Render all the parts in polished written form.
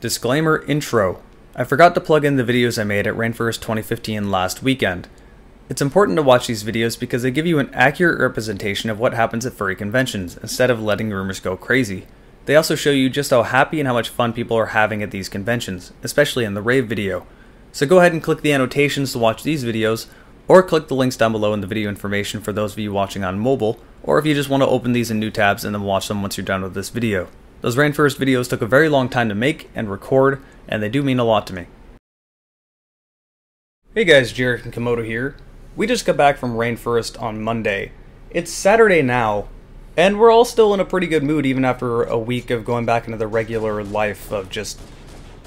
Disclaimer intro. I forgot to plug in the videos I made at Rainfurrest 2015 last weekend. It's important to watch these videos because they give you an accurate representation of what happens at furry conventions, instead of letting rumors go crazy. They also show you just how happy and how much fun people are having at these conventions, especially in the Rave video. So go ahead and click the annotations to watch these videos, or click the links down below in the video information for those of you watching on mobile, or if you just want to open these in new tabs and then watch them once you're done with this video. Those Rainfurrest videos took a very long time to make and record, and they do mean a lot to me. Hey guys, Jarek and Komodo here. We just got back from Rainfurrest on Monday. It's Saturday now, and we're all still in a pretty good mood even after a week of going back into the regular life of just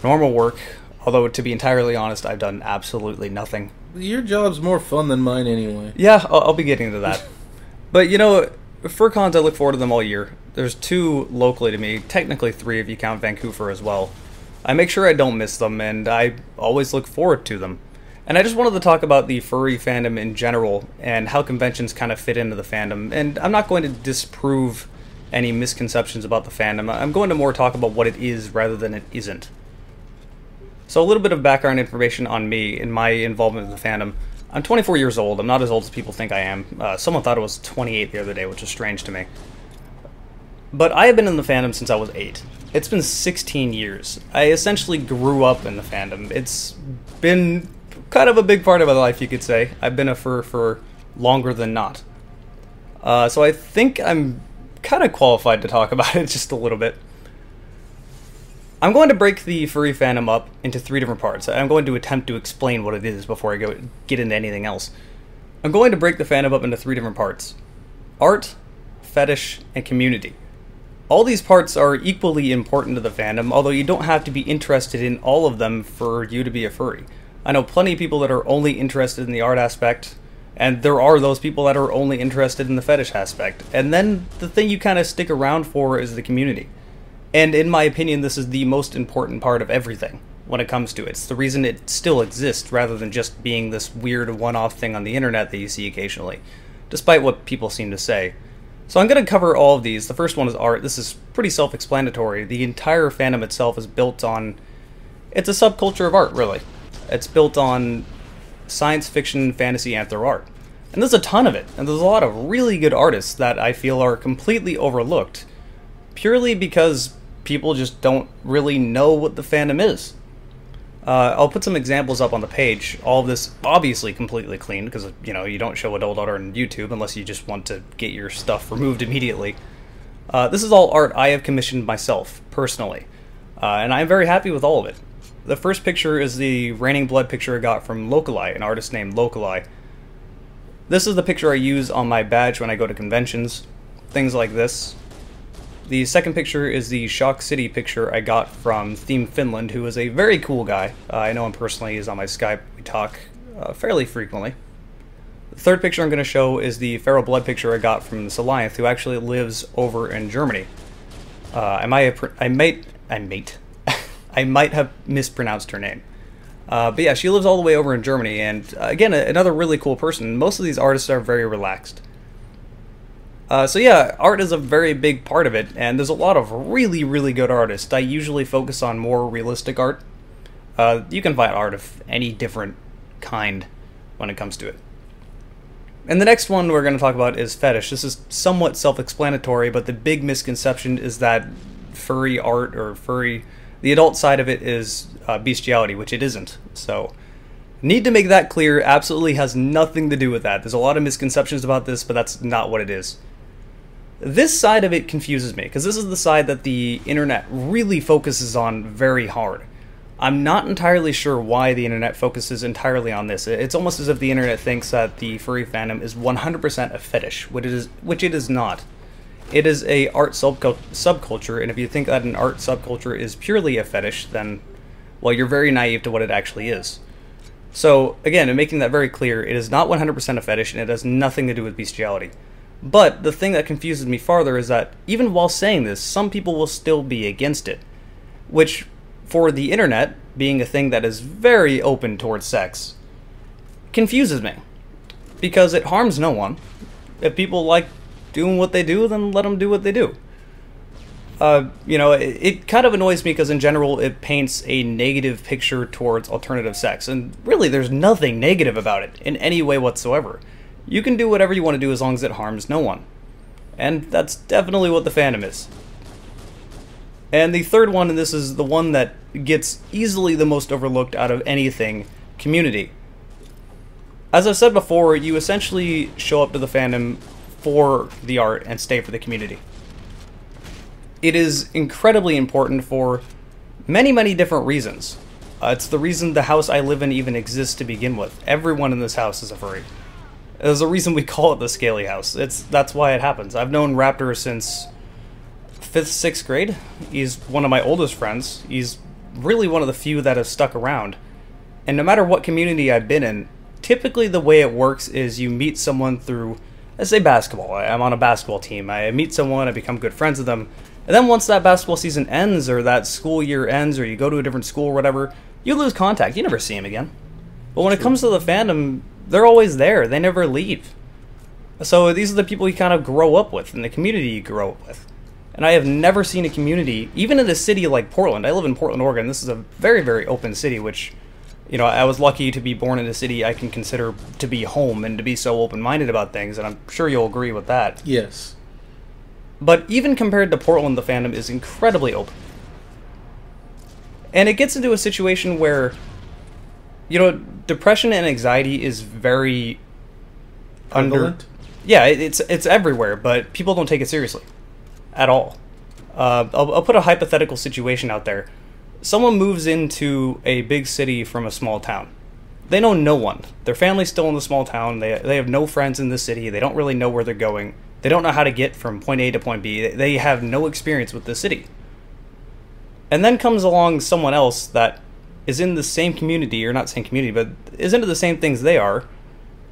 normal work. Although, to be entirely honest, I've done absolutely nothing. Your job's more fun than mine anyway. Yeah, I'll be getting to that. But you know, FurCons, I look forward to them all year. There's 2 locally to me, technically 3 if you count Vancouver as well. I make sure I don't miss them, and I always look forward to them. And I just wanted to talk about the furry fandom in general, and how conventions kind of fit into the fandom. And I'm not going to disprove any misconceptions about the fandom. I'm going to more talk about what it is rather than it isn't. So a little bit of background information on me and my involvement with the fandom. I'm 24 years old. I'm not as old as people think I am. Someone thought I was 28 the other day, which is strange to me. But I have been in the fandom since I was 8. It's been 16 years. I essentially grew up in the fandom. It's been kind of a big part of my life, you could say. I've been a fur for longer than not. So I think I'm kind of qualified to talk about it just a little bit. I'm going to break the furry fandom up into 3 different parts. I'm going to attempt to explain what it is before I get into anything else. I'm going to break the fandom up into 3 different parts: art, fetish, and community. All these parts are equally important to the fandom, although you don't have to be interested in all of them for you to be a furry. I know plenty of people that are only interested in the art aspect, and there are those people that are only interested in the fetish aspect. And then the thing you kind of stick around for is the community. And in my opinion, this is the most important part of everything when it comes to it. It's the reason it still exists, rather than just being this weird one-off thing on the internet that you see occasionally, despite what people seem to say. So I'm going to cover all of these. The first one is art. This is pretty self-explanatory. The entire fandom itself is built on... It's a subculture of art, really. It's built on science fiction, fantasy, anthro art. And there's a ton of it. And there's a lot of really good artists that I feel are completely overlooked, purely because people just don't really know what the fandom is. I'll put some examples up on the page. All of this obviously completely clean, because you don't show adult art on YouTube unless you just want to get your stuff removed immediately. This is all art I have commissioned myself, personally. And I'm very happy with all of it. The first picture is the Raining Blood picture I got from Locali, an artist named Locali. This is the picture I use on my badge when I go to conventions. Things like this. The second picture is the Shock City picture I got from Theme Finland, who is a very cool guy. I know him personally. He's on my Skype. We talk fairly frequently. The third picture I'm going to show is the Feral Blood picture I got from Scaley, who actually lives over in Germany. I might have mispronounced her name. But yeah, she lives all the way over in Germany, and again, another really cool person. Most of these artists are very relaxed. So yeah, art is a very big part of it, and there's a lot of really, really good artists. I usually focus on more realistic art. You can find art of any different kind when it comes to it. And the next one we're going to talk about is fetish. This is somewhat self-explanatory, but the big misconception is that furry art, or furry, the adult side of it is bestiality, which it isn't. So, need to make that clear. Absolutely has nothing to do with that. There's a lot of misconceptions about this, but that's not what it is. This side of it confuses me, because this is the side that the internet really focuses on very hard. I'm not entirely sure why the internet focuses entirely on this. It's almost as if the internet thinks that the furry fandom is 100% a fetish, which it is not. It is a art subculture, and if you think that an art subculture is purely a fetish, then, well, you're very naive to what it actually is. So, again, in making that very clear, it is not 100% a fetish, and it has nothing to do with bestiality. But the thing that confuses me farther is that, even while saying this, some people will still be against it. Which, for the internet, being a thing that is very open towards sex, confuses me. Because it harms no one. If people like doing what they do, then let them do what they do. It kind of annoys me because in general it paints a negative picture towards alternative sex, and really there's nothing negative about it in any way whatsoever. You can do whatever you want to do as long as it harms no one. And that's definitely what the fandom is. And the third one, and this is the one that gets easily the most overlooked out of anything, community. As I've said before, you essentially show up to the fandom for the art and stay for the community. It is incredibly important for many, many different reasons. It's the reason the house I live in even exists to begin with. Everyone in this house is a furry. There's a reason we call it the Scaley House. That's why it happens. I've known Raptor since 5th, 6th grade. He's one of my oldest friends. He's really one of the few that have stuck around. And no matter what community I've been in, typically the way it works is you meet someone through, let's say basketball. I'm on a basketball team. I meet someone, I become good friends with them. And then once that basketball season ends, or that school year ends, or you go to a different school or whatever, you lose contact. You never see him again. But when it comes to the fandom, they're always there. They never leave. So these are the people you kind of grow up with, and the community you grow up with. And I have never seen a community, even in a city like Portland. I live in Portland, Oregon. This is a very, very open city, which, I was lucky to be born in a city I can consider to be home and to be so open-minded about things, and I'm sure you'll agree with that. Yes. But even compared to Portland, the fandom is incredibly open. And it gets into a situation where, depression and anxiety is very prevalent. Yeah, it's everywhere, but people don't take it seriously at all. I'll put a hypothetical situation out there. Someone moves into a big city from a small town. They know no one. Their family's still in the small town. They have no friends in the city. They don't really know where they're going. They don't know how to get from point A to point B. They have no experience with the city. And then comes along someone else that is in the same community, or not same community, but is into the same things they are.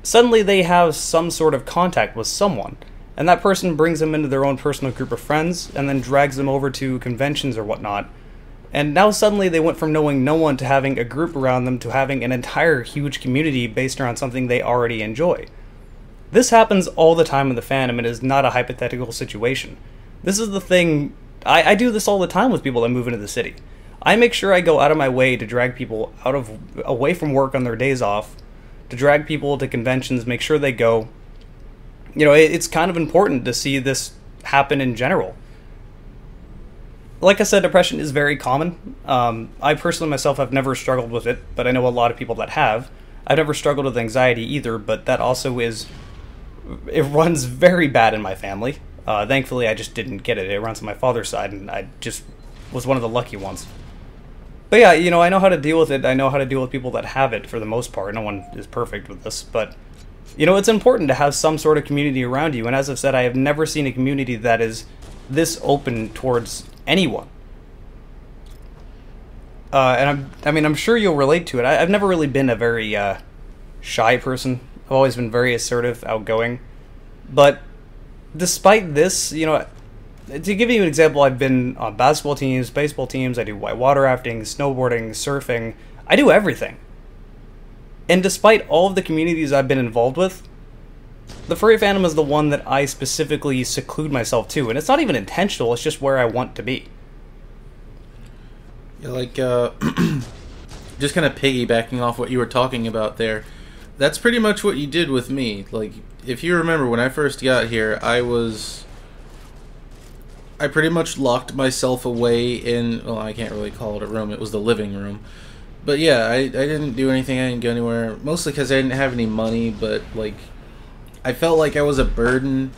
Suddenly they have some sort of contact with someone. And that person brings them into their own personal group of friends, and then drags them over to conventions or whatnot. And now suddenly they went from knowing no one to having a group around them to having an entire huge community based around something they already enjoy. This happens all the time in the fandom. It is not a hypothetical situation. This is the thing. I do this all the time with people that move into the city. I make sure I go out of my way to drag people away from work on their days off, to drag people to conventions, make sure they go. It's kind of important to see this happen in general. Like I said, depression is very common. I personally myself have never struggled with it, but I know a lot of people that have. I've never struggled with anxiety either, but that also it runs very bad in my family. Thankfully, I just didn't get it. It runs on my father's side, and I just was one of the lucky ones. But yeah, I know how to deal with it. I know how to deal with people that have it for the most part. No one is perfect with this, but it's important to have some sort of community around you. And as I've said, I have never seen a community that is this open towards anyone. And I'm sure you'll relate to it. I've never really been a very shy person. I've always been very assertive, outgoing. But despite this, to give you an example, I've been on basketball teams, baseball teams, I do whitewater rafting, snowboarding, surfing. I do everything. And despite all of the communities I've been involved with, the furry fandom is the one that I specifically seclude myself to. And it's not even intentional, it's just where I want to be. Yeah, like, just kind of piggybacking off what you were talking about there. That's pretty much what you did with me. Like, if you remember, when I first got here, I pretty much locked myself away in, well, I can't really call it a room, it was the living room. But yeah, I didn't do anything, I didn't go anywhere, mostly because I didn't have any money, but, like, I felt like I was a burden.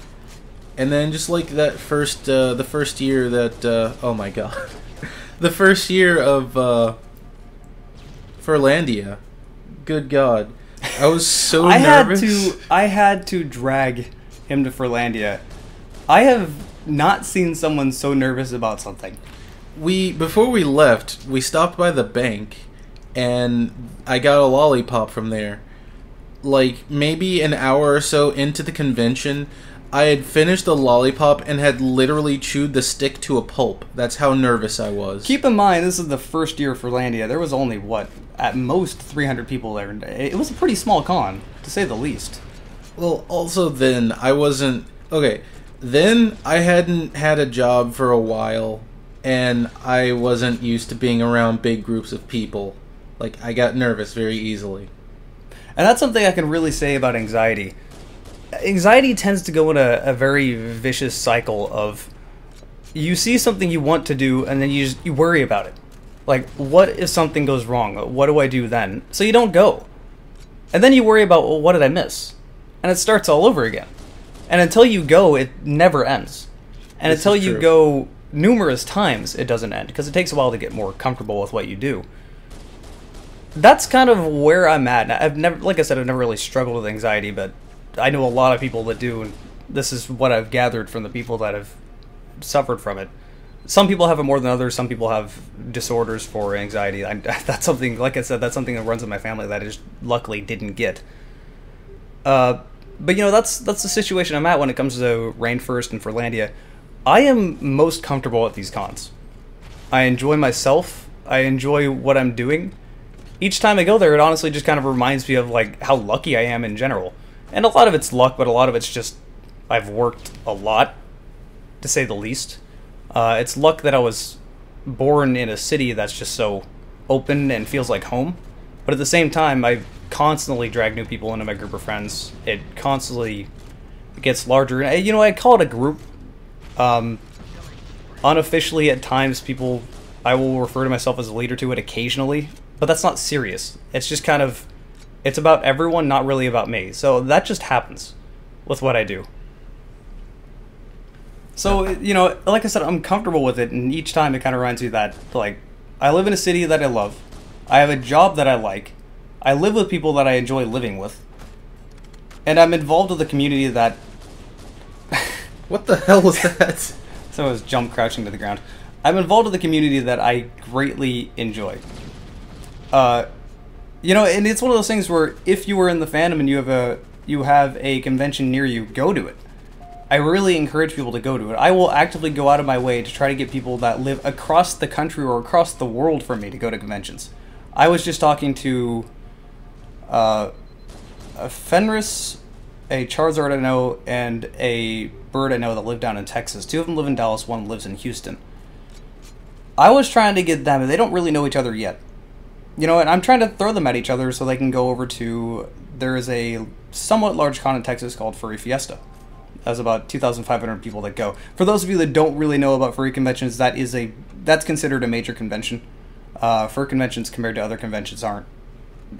And then just, like, the first year that, oh my god. The first year of, Furlandia. Good god. I was so nervous. I had to drag him to Furlandia. I have not seen someone so nervous about something. Before we left, we stopped by the bank, and I got a lollipop from there. Like, maybe an hour or so into the convention, I had finished the lollipop and had literally chewed the stick to a pulp. That's how nervous I was. Keep in mind, this is the first year for Landia. There was only, at most 300 people there. It was a pretty small con, to say the least. Well, also then, I wasn't... Okay, Then I hadn't had a job for a while, and I wasn't used to being around big groups of people. Like, I got nervous very easily. And that's something I can really say about anxiety. Anxiety tends to go in a very vicious cycle of you see something you want to do and then you worry about it. Like, what if something goes wrong? What do I do then? So you don't go. And then you worry about, well, what did I miss? And it starts all over again. And until you go, it never ends. And until you go numerous times, it doesn't end. Because it takes a while to get more comfortable with what you do. That's kind of where I'm at. I've never, like I said, I've never really struggled with anxiety, but I know a lot of people that do, and this is what I've gathered from the people that have suffered from it. Some people have it more than others. Some people have disorders for anxiety. That's something, like I said, that's something that runs in my family that I just luckily didn't get. But you know, that's the situation I'm at when it comes to Rainfurrest and Furlandia. I am most comfortable at these cons. I enjoy myself. I enjoy what I'm doing. Each time I go there, it honestly just kind of reminds me of like how lucky I am in general. And a lot of it's luck, but a lot of it's just I've worked a lot, to say the least. It's luck that I was born in a city that's just so open and feels like home. But at the same time, I constantly drag new people into my group of friends. It constantly gets larger. And, you know, I call it a group. Unofficially, at times, I will refer to myself as a leader to it occasionally. But that's not serious. It's just kind of, it's about everyone, not really about me. So that just happens with what I do. So, you know, like I said, I'm comfortable with it, and each time it kind of reminds me that, like, I live in a city that I love, I have a job that I like, I live with people that I enjoy living with, and I'm involved with a community that... What the hell was that? So I was jump crouching to the ground. I'm involved with a community that I greatly enjoy. You know, and it's one of those things where if you were in the fandom and you have a convention near you, go to it. I really encourage people to go to it. I will actively go out of my way to try to get people that live across the country or across the world for me to go to conventions. I was just talking to a Fenris, a Charizard I know, and a bird I know that live down in Texas. Two of them live in Dallas, one lives in Houston. I was trying to get them, and they don't really know each other yet. You know, and I'm trying to throw them at each other so they can go over to... There is a somewhat large con in Texas called Furry Fiesta. That's about 2,500 people that go. For those of you that don't really know about furry conventions, that's considered a major convention. Fur conventions compared to other conventions aren't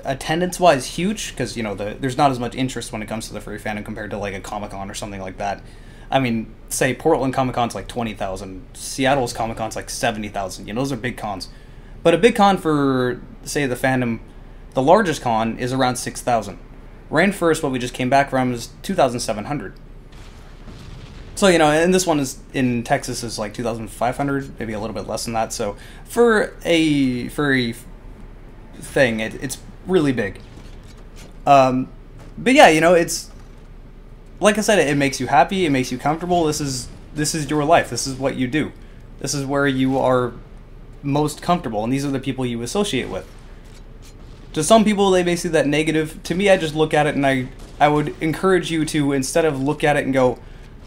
attendance-wise huge, because, you know, there's not as much interest when it comes to the furry fandom compared to, like, a Comic-Con or something like that. I mean, say, Portland Comic-Con's like 20,000. Seattle's Comic-Con's like 70,000. You know, those are big cons. But a big con for, say, the fandom, the largest con is around 6,000. Rainfurrest, what we just came back from, is 2,700. So, you know, and this one is in Texas is like 2,500, maybe a little bit less than that. So, for a furry thing, it's really big. But yeah, you know, it's like I said, it makes you happy, it makes you comfortable. This is your life. This is what you do. This is where you are most comfortable, and these are the people you associate with. To some people, they may see that negative. To me, I just look at it, and I would encourage you to, instead of look at it and go,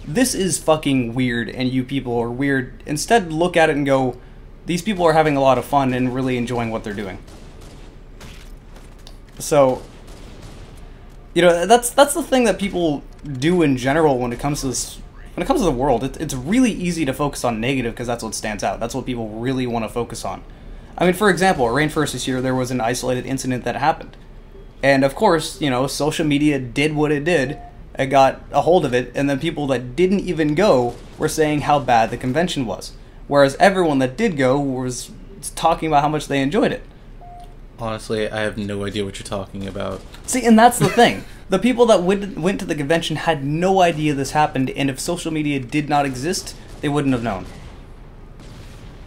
this is fucking weird and you people are weird, instead look at it and go, these people are having a lot of fun and really enjoying what they're doing. So, you know, that's the thing that people do in general when it comes to this, when it comes to the world. It's really easy to focus on negative because that's what stands out. That's what people really want to focus on. I mean, for example, at Rainfurrest this year, there was an isolated incident that happened. And of course, you know, social media did what it did. It got a hold of it, and then people that didn't even go were saying how bad the convention was. Whereas everyone that did go was talking about how much they enjoyed it. Honestly, I have no idea what you're talking about. See, and that's the thing. The people that went to the convention had no idea this happened, and if social media did not exist, they wouldn't have known.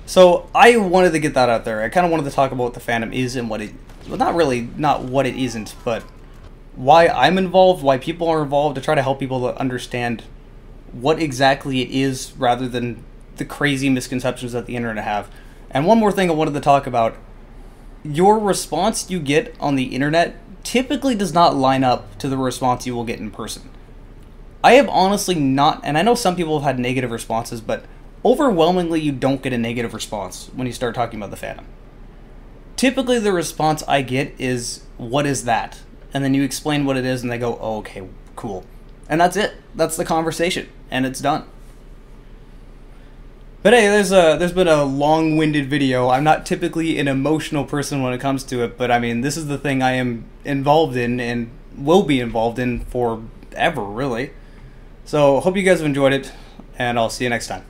So I wanted to get that out there. I kind of wanted to talk about what the fandom is and what it... Well, not what it isn't, but why I'm involved, why people are involved, to try to help people to understand what exactly it is rather than the crazy misconceptions that the internet have. And one more thing I wanted to talk about. Your response you get on the internet typically does not line up to the response you will get in person. I have honestly not, and I know some people have had negative responses, but overwhelmingly you don't get a negative response when you start talking about the fandom. Typically the response I get is, what is that? And then you explain what it is and they go, oh, okay, cool. And that's it. That's the conversation. And it's done. But hey, there's been a long-winded video. I'm not typically an emotional person when it comes to it, but I mean, this is the thing I am involved in and will be involved in forever, really. So, hope you guys have enjoyed it, and I'll see you next time.